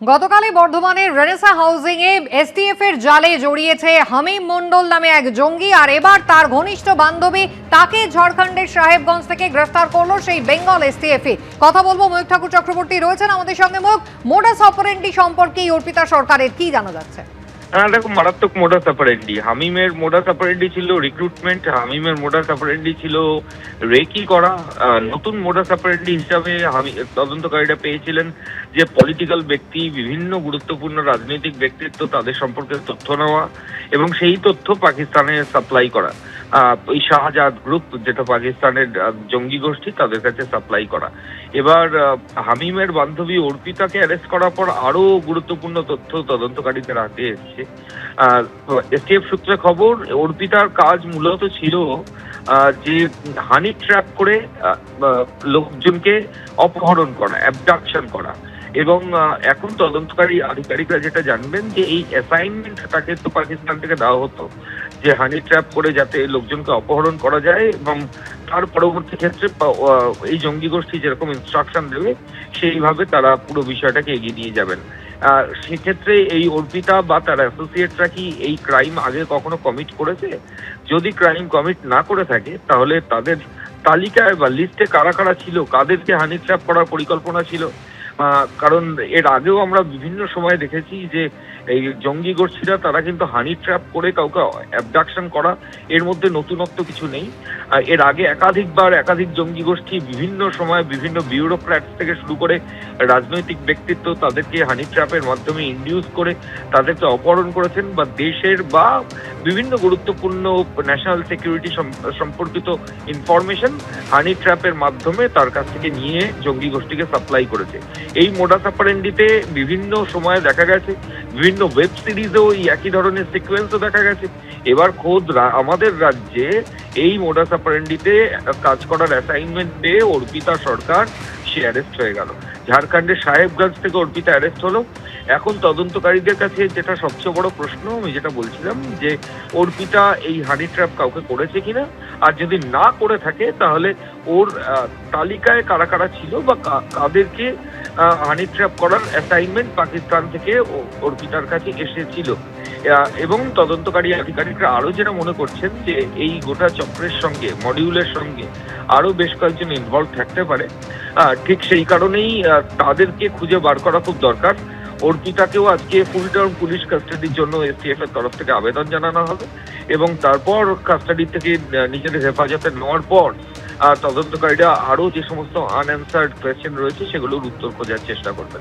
গতকালই বর্ধমানের Renaissance housing এ STF এর জালে জড়িয়েছে হামিম মন্ডল নামে এক জঙ্গি। আর এবার তার ঘনিষ্ঠ বান্ধবী তাকে ঝাড়খণ্ডের সাহেবগঞ্জ থেকে গ্রেফতার করলো সেই বেঙ্গল এসটিএফ। কথা বলবো ময়ূখ ঠাকুর চক্রবর্তী রয়েছেন আমাদের সঙ্গে। ময়ূখ, মোডাস অপারেন্ডি সম্পর্কে অর্পিতা সরকারের কি জানা যাচ্ছে? দেখো, মারাত্মক মোডাস অপারেন্ডি। হামিমের মোডাস অপারেন্ডি ছিল রিক্রুটমেন্ট, হামিমের মোডাস অপারেন্ডি ছিল রেকি করা। নতুন মোডাস অপারেন্ডি হিসাবে তদন্তকারীরা পেয়েছিলেন যে পলিটিক্যাল ব্যক্তি, বিভিন্ন গুরুত্বপূর্ণ রাজনৈতিক ব্যক্তিত্ব, তাদের সম্পর্কে তথ্য নেওয়া এবং সেই তথ্য পাকিস্তানে সাপ্লাই করা। ওই শাহজাদ গ্রুপ, যেটা পাকিস্তানের জঙ্গি গোষ্ঠী, তাদের কাছে সাপ্লাই করা। এবার হামিমের বান্ধবী অর্পিতাকে অ্যারেস্ট করার পর আরো গুরুত্বপূর্ণ তথ্য তদন্তকারীদের হাতে এসছে। এসটিএফ সূত্রে খবর, অর্পিতার কাজ মূলত ছিল যে হানি ট্র্যাপ করে লোকজনকে অপহরণ করা, অ্যাবডাকশন করা। এবং এখন তদন্তকারী আধিকারিকরা যেটা জানবেন যে এই অ্যাসাইনমেন্ট তাকে তো পাকিস্তান থেকে দেওয়া হতো যে হানি ট্র্যাপ করে যাতে লোকজনকে অপহরণ করা যায়, এবং তার পরবর্তী ক্ষেত্রে এই জঙ্গি গোষ্ঠী যেরকম ইনস্ট্রাকশন দেবে সেইভাবে তারা পুরো বিষয়টাকে এগিয়ে নিয়ে যাবেন। সেক্ষেত্রে এই অর্পিতা বা তার অ্যাসোসিয়েটরা কি এই ক্রাইম আগে কখনো কমিট করেছে? যদি ক্রাইম কমিট না করে থাকে তাহলে তাদের তালিকায় বা লিস্টে কারা কারা ছিল, কাদেরকে হানি ট্র্যাপ করার পরিকল্পনা ছিল। কারণ এর আগেও আমরা বিভিন্ন সময় দেখেছি যে এই জঙ্গি গোষ্ঠীরা তারা কিন্তু হানি ট্র্যাপ করে কাউকে অ্যাবডাকশন করা, এর মধ্যে নতুনত্ব কিছু নেই। এর আগে একাধিক জঙ্গি গোষ্ঠী বিভিন্ন সময় বিভিন্ন বিউরোক্র্যাটস থেকে শুরু করে রাজনৈতিক ব্যক্তিত্ব তাদেরকে হানি ট্র্যাপের মাধ্যমে ইনডিউস করে তাদেরকে অপহরণ করেছেন, বা দেশের বা বিভিন্ন গুরুত্বপূর্ণ ন্যাশনাল সিকিউরিটি সম্পর্কিত ইনফরমেশন হানি ট্র্যাপের মাধ্যমে তার কাছ থেকে নিয়ে জঙ্গি গোষ্ঠীকে সাপ্লাই করেছে। এই মোডাস অপারেন্ডিতে বিভিন্ন সময়ে দেখা গেছে, বিভিন্ন ওয়েব সিরিজেও এই একই ধরনের সিকোয়েন্সও দেখা গেছে। এবার খোদ আমাদের রাজ্যে এই মোডাস অপারেন্ডিতে কাজ করার অ্যাসাইনমেন্ট পেয়ে অর্পিতা সরকার সে অ্যারেস্ট হয়ে গেল। ঝাড়খণ্ডের সাহেবগঞ্জ থেকে অর্পিতা অ্যারেস্ট হলো। এখন তদন্তকারীদের কাছে যেটা সবচেয়ে বড় প্রশ্ন, আমি যেটা বলছিলাম যে অর্পিতা এই হানি ট্র্যাপ কাউকে করেছে কিনা, আর যদি না করে থাকে তাহলে ওর তালিকায় কারা কারা ছিল বা কাদেরকে হানি ট্র্যাপ করার অ্যাসাইনমেন্ট পাকিস্তান থেকে অর্পিতার কাছে এসেছিল। এবং তদন্তকারী আধিকারিকরা আরো যেটা মনে করছেন যে এই গোটা চক্রের সঙ্গে, মডিউলের সঙ্গে আরো বেশ কয়েকজন ইনভলভ থাকতে পারে। ঠিক সেই কারণেই তাদেরকে খুঁজে বার করা খুব দরকার। অর্পিতাকেও আজকে ফুল টার্ম পুলিশ কাস্টাডির জন্য এসটিএফ এর তরফ থেকে আবেদন জানানো হবে, এবং তারপর কাস্টাডি থেকে নিজেদের হেফাজতে নেওয়ার পর তদন্তকারীরা আরো যে সমস্ত আনঅ্যান্সার্ড কোয়েশ্চেন রয়েছে সেগুলোর উত্তর খোঁজার চেষ্টা করবেন।